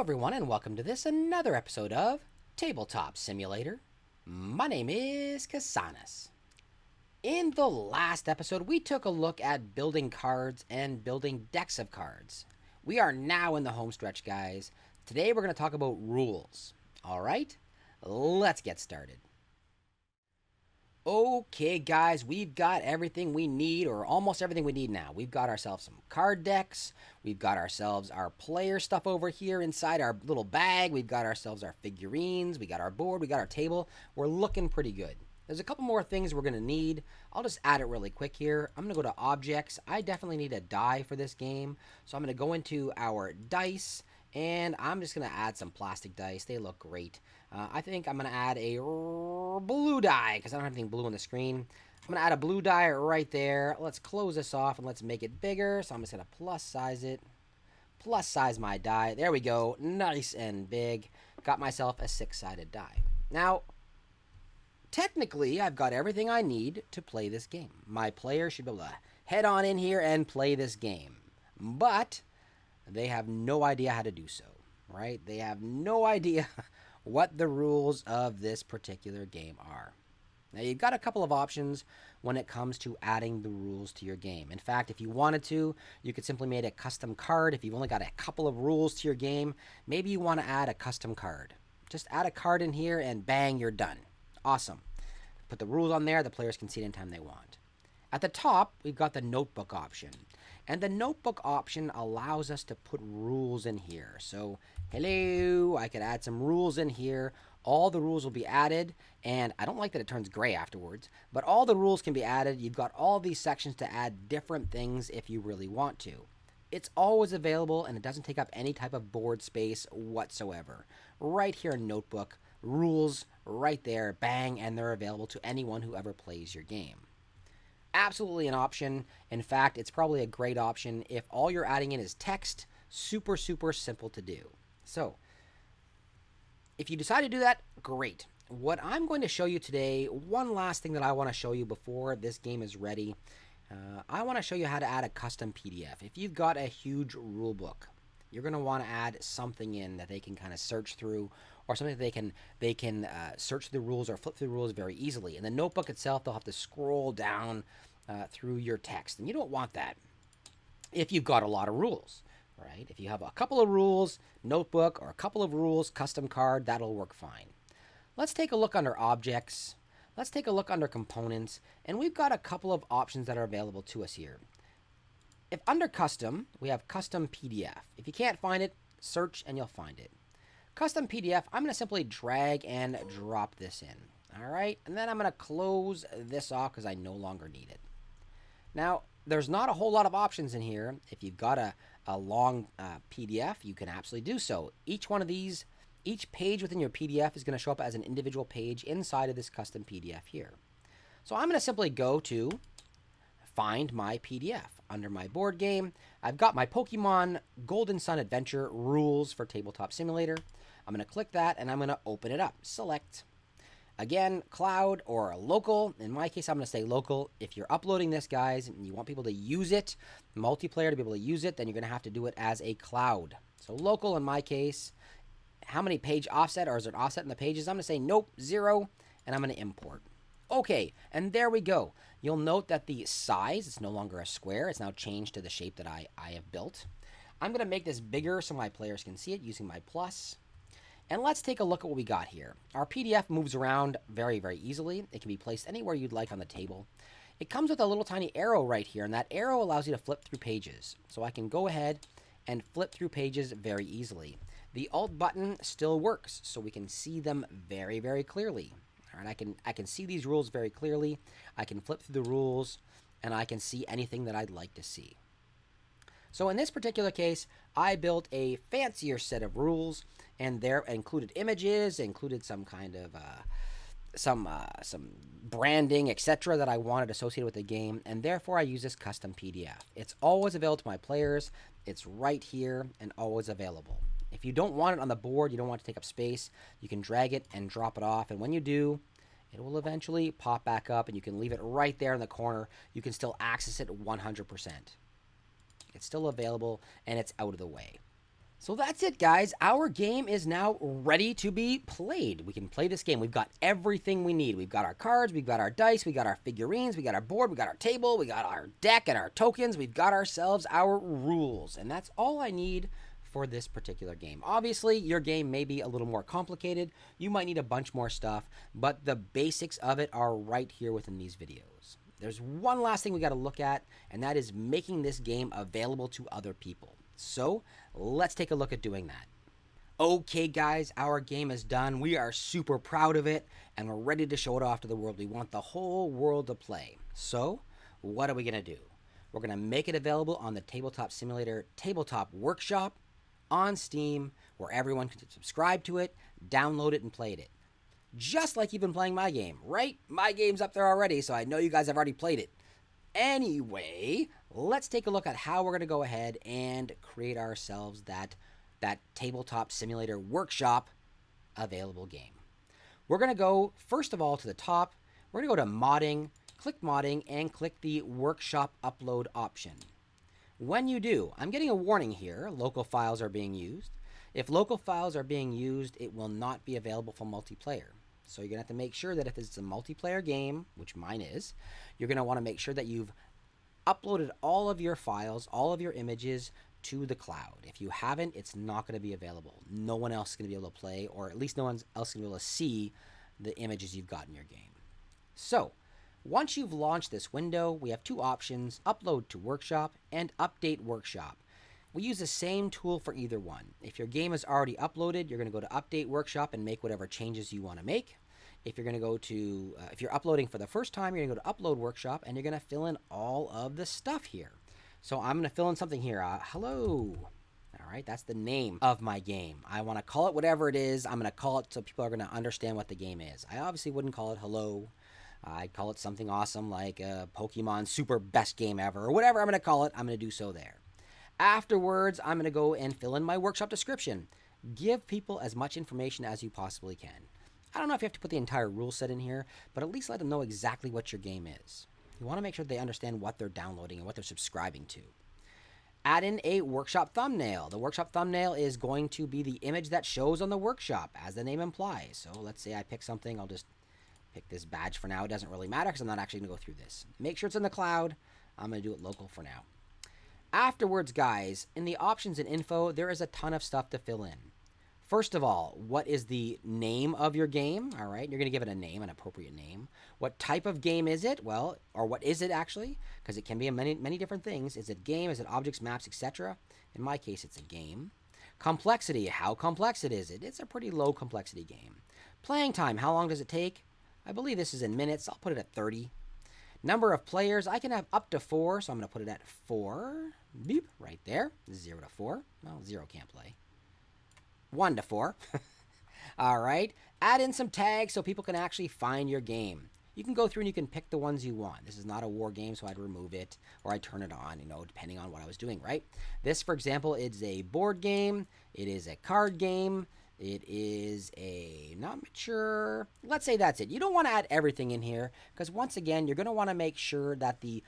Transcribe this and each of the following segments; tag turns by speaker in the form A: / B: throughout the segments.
A: everyone, and welcome to another episode of Tabletop Simulator. My name is Kasanas. In the last episode, we took a look at building cards and building decks of cards. We are now in the home stretch, guys. Today we're going to talk about rules. Alright, let's get started. Okay, guys, we've got everything we need, or almost everything we need now. We've got ourselves some card decks. We've got ourselves our player stuff over here inside our little bag. We've got ourselves our figurines. We got our board. We got our table. We're looking pretty good. There's a couple more things we're going to need. I'll just add it really quick here. I'm going to go to Objects. I definitely need a die for this game. So I'm going to go into our dice, and I'm just going to add some plastic dice. They look great. I think I'm going to add a blue die because I don't have anything blue on the screen. I'm going to add a blue die right there. Let's close this off and let's make it bigger. So I'm just going to plus size it. Plus size my die. There we go. Nice and big. Got myself a 6-sided die. Now, technically, I've got everything I need to play this game. My player should be able to head on in here and play this game. But they have no idea how to do so, right? They have no idea what the rules of this particular game are. Now, you've got a couple of options when it comes to adding the rules to your game. In fact, if you wanted to, you could simply make a custom card. If you've only got a couple of rules to your game, maybe you want to add a custom card. Just add a card in here and bang, you're done. Awesome. Put the rules on there. The players can see it anytime they want. At the top, we've got the notebook option. And the notebook option allows us to put rules in here. So, hello, I could add some rules in here. All the rules will be added. And I don't like that it turns gray afterwards. But all the rules can be added. You've got all these sections to add different things if you really want to. It's always available, and it doesn't take up any type of board space whatsoever. Right here in Notebook, rules right there, bang, and they're available to anyone who ever plays your game. Absolutely an option. In fact, it's probably a great option if all you're adding in is text. Super simple to do. So, if you decide to do that, great. What I'm going to show you today, one last thing that I want to show you before this game is ready, I want to show you how to add a custom PDF. If you've got a huge rule book, you're going to want to add something in that they can kind of search through, or something that they can search the rules or flip through the rules very easily. In the notebook itself, they'll have to scroll down through your text, and you don't want that if you've got a lot of rules, right? If you have a couple of rules, notebook, or a couple of rules, custom card, that'll work fine. Let's take a look under Objects. Let's take a look under Components, and we've got a couple of options that are available to us here. If under Custom, we have Custom PDF. If you can't find it, search and you'll find it. Custom PDF, I'm going to simply drag and drop this in. All right, and then I'm going to close this off because I no longer need it. Now, there's not a whole lot of options in here. If you've got a long PDF, you can absolutely do so. Each one of these, each page within your PDF is going to show up as an individual page inside of this custom PDF here. So I'm going to simply go to Find My PDF. Under my board game, I've got my Pokemon Golden Sun Adventure rules for Tabletop Simulator. I'm going to click that and I'm going to open it up. Select. Again, cloud or local. In my case, I'm going to say local. If you're uploading this, guys, and you want people to use it, multiplayer to be able to use it, then you're going to have to do it as a cloud. So local in my case. How many page offset, or is there an offset in the pages? I'm going to say nope, 0, and I'm going to import. Okay, and there we go. You'll note that the size, it's no longer a square. It's now changed to the shape that I have built. I'm going to make this bigger so my players can see it using my plus. And let's take a look at what we got here. Our PDF moves around very easily. It can be placed anywhere you'd like on the table. It comes with a little tiny arrow right here, and that arrow allows you to flip through pages. So I can go ahead and flip through pages very easily. The Alt button still works, so we can see them very clearly. All right, I can see these rules very clearly. I can flip through the rules, and I can see anything that I'd like to see. So in this particular case, I built a fancier set of rules, and there included images, included some kind of some branding, etc. that I wanted associated with the game, and therefore I use this custom PDF. It's always available to my players. It's right here and always available. If you don't want it on the board, you don't want it to take up space, you can drag it and drop it off, and when you do, it will eventually pop back up, and you can leave it right there in the corner. You can still access it 100%. It's still available, and it's out of the way. So that's it, guys. Our game is now ready to be played. We can play this game. We've got everything we need. We've got our cards, we've got our dice, we got our figurines, we got our board, we got our table, we got our deck and our tokens. We've got ourselves our rules. And that's all I need for this particular game. Obviously, your game may be a little more complicated. You might need a bunch more stuff, but the basics of it are right here within these videos. There's one last thing we got to look at, and that is making this game available to other people. So let's take a look at doing that. Okay, guys, our game is done. We are super proud of it, and we're ready to show it off to the world. We want the whole world to play. So what are we going to do? We're going to make it available on the Tabletop Simulator Tabletop Workshop on Steam, where everyone can subscribe to it, download it, and play it. Just like you've been playing my game, right? My game's up there already, so I know you guys have already played it. Anyway, let's take a look at how we're going to go ahead and create ourselves that Tabletop Simulator Workshop available game. We're going to go, first of all, to the top. We're going to go to Modding, click Modding, and click the Workshop Upload option. When you do, I'm getting a warning here. Local files are being used. If local files are being used, it will not be available for multiplayer. So you're going to have to make sure that if it's a multiplayer game, which mine is, you're going to want to make sure that you've uploaded all of your files, all of your images to the cloud. If you haven't, it's not going to be available. No one else is going to be able to play, or at least no one else is going to be able to see the images you've got in your game. So once you've launched this window, we have two options: Upload to Workshop and Update Workshop. We use the same tool for either one. If your game is already uploaded, you're going to go to Update Workshop and make whatever changes you want to make. If you're going to go to, if you're uploading for the first time, you're going to go to Upload Workshop and you're going to fill in all of the stuff here. So I'm going to fill in something here. Hello. All right, that's the name of my game. I want to call it whatever it is. I'm going to call it so people are going to understand what the game is. I obviously wouldn't call it Hello. I'd call it something awesome like Pokemon Super Best Game Ever, or whatever I'm going to call it. I'm going to do so there. Afterwards, I'm going to go and fill in my workshop description. Give people as much information as you possibly can. I don't know if you have to put the entire rule set in here, but at least let them know exactly what your game is. You want to make sure they understand what they're downloading and what they're subscribing to. Add in a workshop thumbnail. The workshop thumbnail is going to be the image that shows on the workshop, as the name implies. So let's say I pick something. I'll just pick this badge for now. It doesn't really matter because I'm not actually going to go through this. Make sure it's in the cloud. I'm going to do it local for now. Afterwards, guys, in the options and info, there is a ton of stuff to fill in. First of all, what is the name of your game? All right, you're going to give it a name, an appropriate name. What type of game is it? Well, or what is it actually? Because it can be many different things. Is it game? Is it objects, maps, etc.? In my case, it's a game. Complexity, how complex it is. It's a pretty low complexity game. Playing time, how long does it take? I believe this is in minutes. I'll put it at 30. Number of players, I can have up to 4, so I'm going to put it at 4. Beep, right there. 0 to 4. Well, 0 can't play. 1 to 4. All right. Add in some tags so people can actually find your game. You can go through and you can pick the ones you want. This is not a war game, so I'd remove it or I'd turn it on, depending on what I was doing, right? This, for example, is a board game. It is a card game. It is a not mature. Let's say that's it. You don't want to add everything in here because once again, you're going to want to make sure that the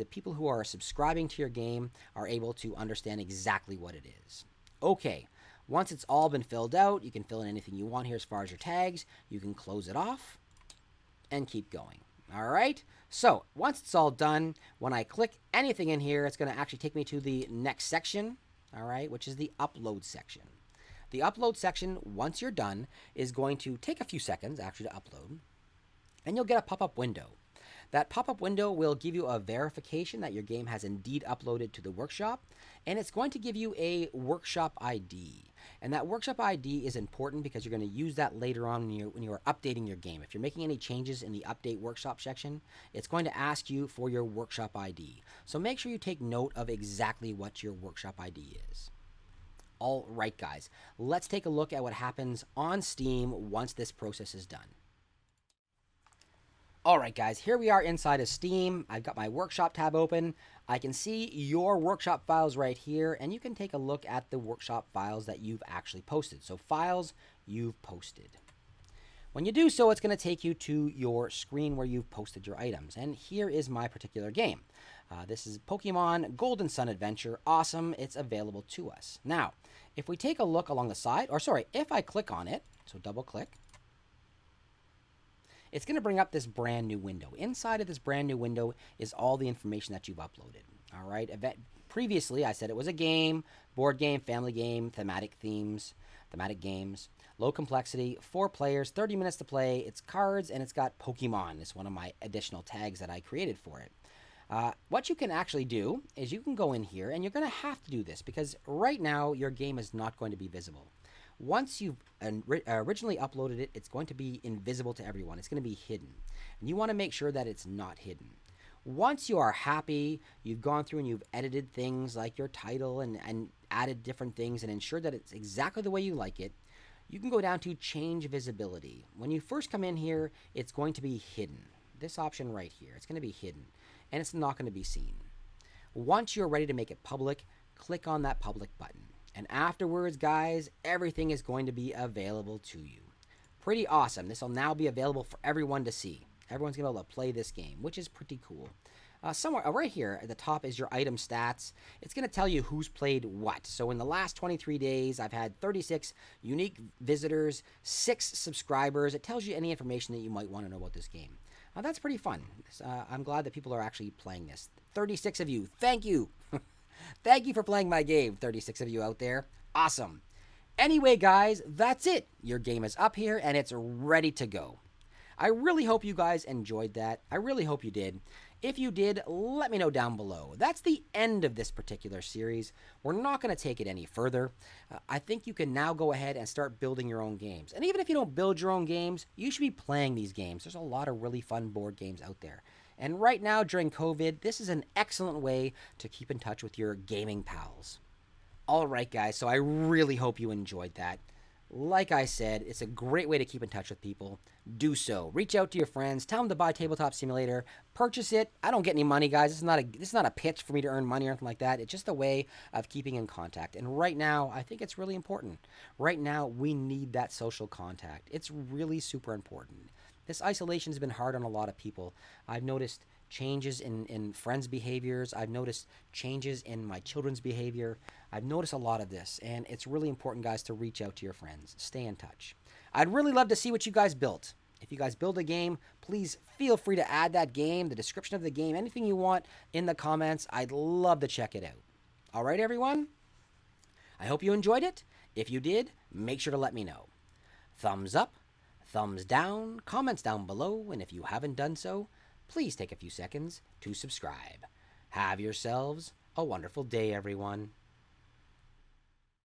A: people who are subscribing to your game are able to understand exactly what it is. Okay. Once it's all been filled out, you can fill in anything you want here as far as your tags. You can close it off and keep going. All right. So once it's all done, when I click anything in here, it's going to actually take me to the next section. All right, which is the upload section. The upload section, once you're done, is going to take a few seconds actually to upload, and you'll get a pop-up window. That pop-up window will give you a verification that your game has indeed uploaded to the workshop, and it's going to give you a workshop ID. And that workshop ID is important because you're going to use that later on when you are updating your game. If you're making any changes in the update workshop section, it's going to ask you for your workshop ID. So make sure you take note of exactly what your workshop ID is. All right, guys, let's take a look at what happens on Steam once this process is done. All right, guys, here we are inside of Steam. I've got my workshop tab open. I can see your workshop files right here, and you can take a look at the workshop files that you've actually posted. So files you've posted. When you do so, it's going to take you to your screen where you've posted your items. And here is my particular game. This is Pokemon Golden Sun Adventure. Awesome. It's available to us. Now, If we take a look along the side, or sorry, if I click on it, so double click, it's going to bring up this brand new window. Inside of this brand new window is all the information that you've uploaded. All right. Previously, I said it was a game, board game, family game, thematic themes, thematic games, low complexity, 4 players, 30 minutes to play. It's cards, and it's got Pokemon. It's one of my additional tags that I created for it. What you can actually do is you can go in here, and you're going to have to do this because right now your game is not going to be visible. Once you've originally uploaded it, it's going to be invisible to everyone. It's going to be hidden. And you want to make sure that it's not hidden. Once you are happy, you've gone through and you've edited things like your title and added different things and ensured that it's exactly the way you like it, you can go down to change visibility. When you first come in here, it's going to be hidden. This option right here, it's going to be hidden. And it's not going to be seen. Once you're ready to make it public, click on that public button. And afterwards, guys, everything is going to be available to you. Pretty awesome. This will now be available for everyone to see. Everyone's going to be able to play this game, which is pretty cool. Somewhere right here at the top is your item stats. It's going to tell you who's played what. So in the last 23 days, I've had 36 unique visitors, 6 subscribers. It tells you any information that you might want to know about this game. That's pretty fun. I'm glad that people are actually playing this. 36 of you. Thank you. Thank you for playing my game, 36 of you out there. Awesome. Anyway, guys, that's it. Your game is up here, and it's ready to go. I really hope you guys enjoyed that. I really hope you did. If you did, let me know down below. That's the end of this particular series. We're not going to take it any further. I think you can now go ahead and start building your own games. And even if you don't build your own games, you should be playing these games. There's a lot of really fun board games out there. And right now, during COVID, this is an excellent way to keep in touch with your gaming pals. All right, guys, so I really hope you enjoyed that. Like I said, it's a great way to keep in touch with people. Do so. Reach out to your friends. Tell them to buy Tabletop Simulator. Purchase it. I don't get any money, guys. This is not a pitch for me to earn money or anything like that. It's just a way of keeping in contact. And right now, I think it's really important. Right now, we need that social contact. It's really super important. This isolation has been hard on a lot of people. I've noticed changes in friends' behaviors. I've noticed changes in my children's behavior. I've noticed a lot of this, and it's really important, guys, to reach out to your friends. Stay in touch. I'd really love to see what you guys built. If you guys build a game, please feel free to add that game, the description of the game, anything you want in the comments. I'd love to check it out. All right, everyone? I hope you enjoyed it. If you did, make sure to let me know. Thumbs up, thumbs down, comments down below, and if you haven't done so, please take a few seconds to subscribe. Have yourselves a wonderful day, everyone.